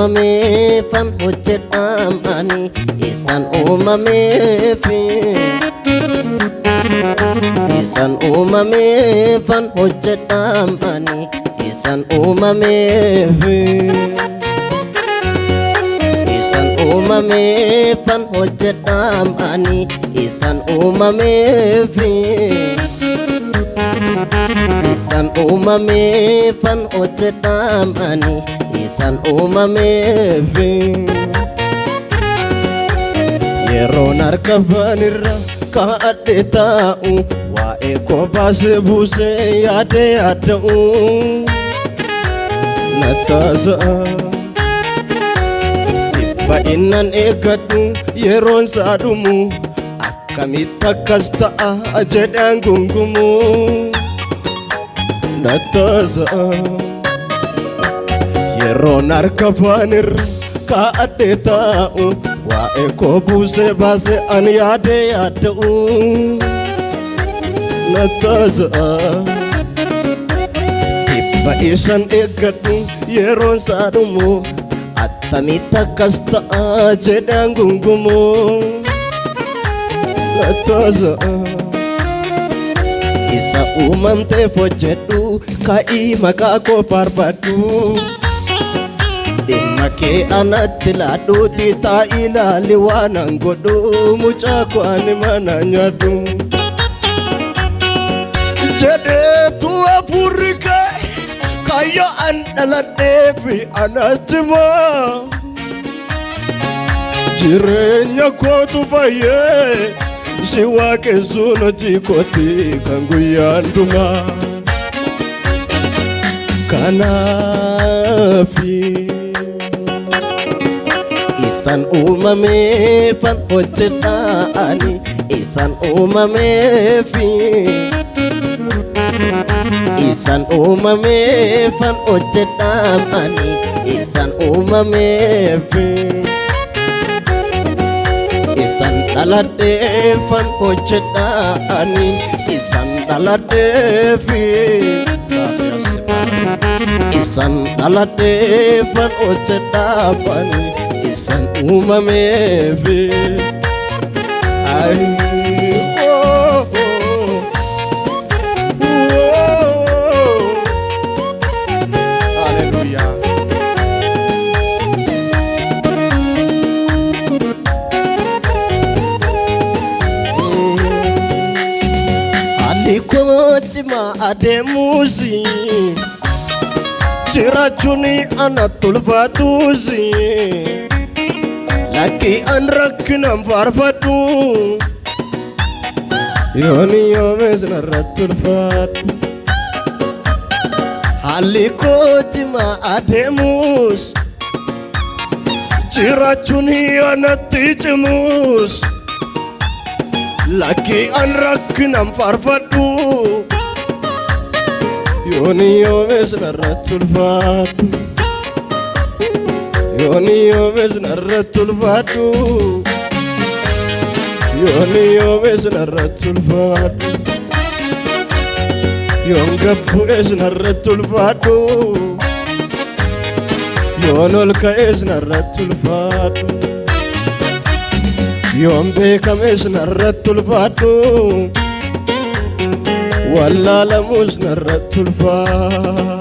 uumameefan hojjedhaamani isaan uumameefi isaan uumameefan hojjedhaamani isaan uumameefi isaan uumameefan hojjedhaamani isaan uumameefi isaan uumameefan hojjedhaamani isaan uumameefi yeroon harka fanirra kaa'adhe taa'u waa'ee koo baasee buusee yaadee yaada'u nattaasa'a dhibba innan eeggadhu yeroon isaa dhumu akkamitti akkas ta'a jedhaan gungumu nattaasa'a yeroon harka fanirra kaa'adhe taa'u waa'ee koo buusee baasee an yaadee yaada'u nattaasa'a dhibba isaan eeggadhu yeroon isaa dhumu attamitti akkas ta'a jedhaan gungumu nattaasa'a isa uumamteef hojjedhu ka'ii maqaa koo faarfadhu dhimma kee anatti laadhuuti taa'i ilaali waan an godhu mucaa koo ani mana nyaadhu jedheetu hafuurri kee kayyo an dhaladheefi anatti moo jireenya kootu fayyee si waaqessuun hojii kooti kan guyyaan dhumaa kanaafi isaan uumameefan hojjedhaani isaan uumameefi isaan uumameefan hojjedhaani isaan uumameefi isaan dhaladheefan hojjedhaani isaan dhaladheefi isaan dhaladheefan hojjedhaani isaan uumameefi ay hallelujah Alikojima ademuzi jirachuni anatti ulfaatuzi lakkii an rakkinaan faarfadhu yooni yoomees narratti ulfaadhu haalli koo cimaa adeemus jiraachuun anatti cimus lakkii an rakkinaan faarfadhu yooni yoomees narratti ulfaadhu yooni yoomees narratti ulfaadhu yooni yoomees narratti ulfaadhu yoon gabbu'ees narratti ulfaadhu yoon ol ka'ees narratti ulfaadhu yoon beekamees narratti ulfaadhu wallaalamuus narratti ulfaadhu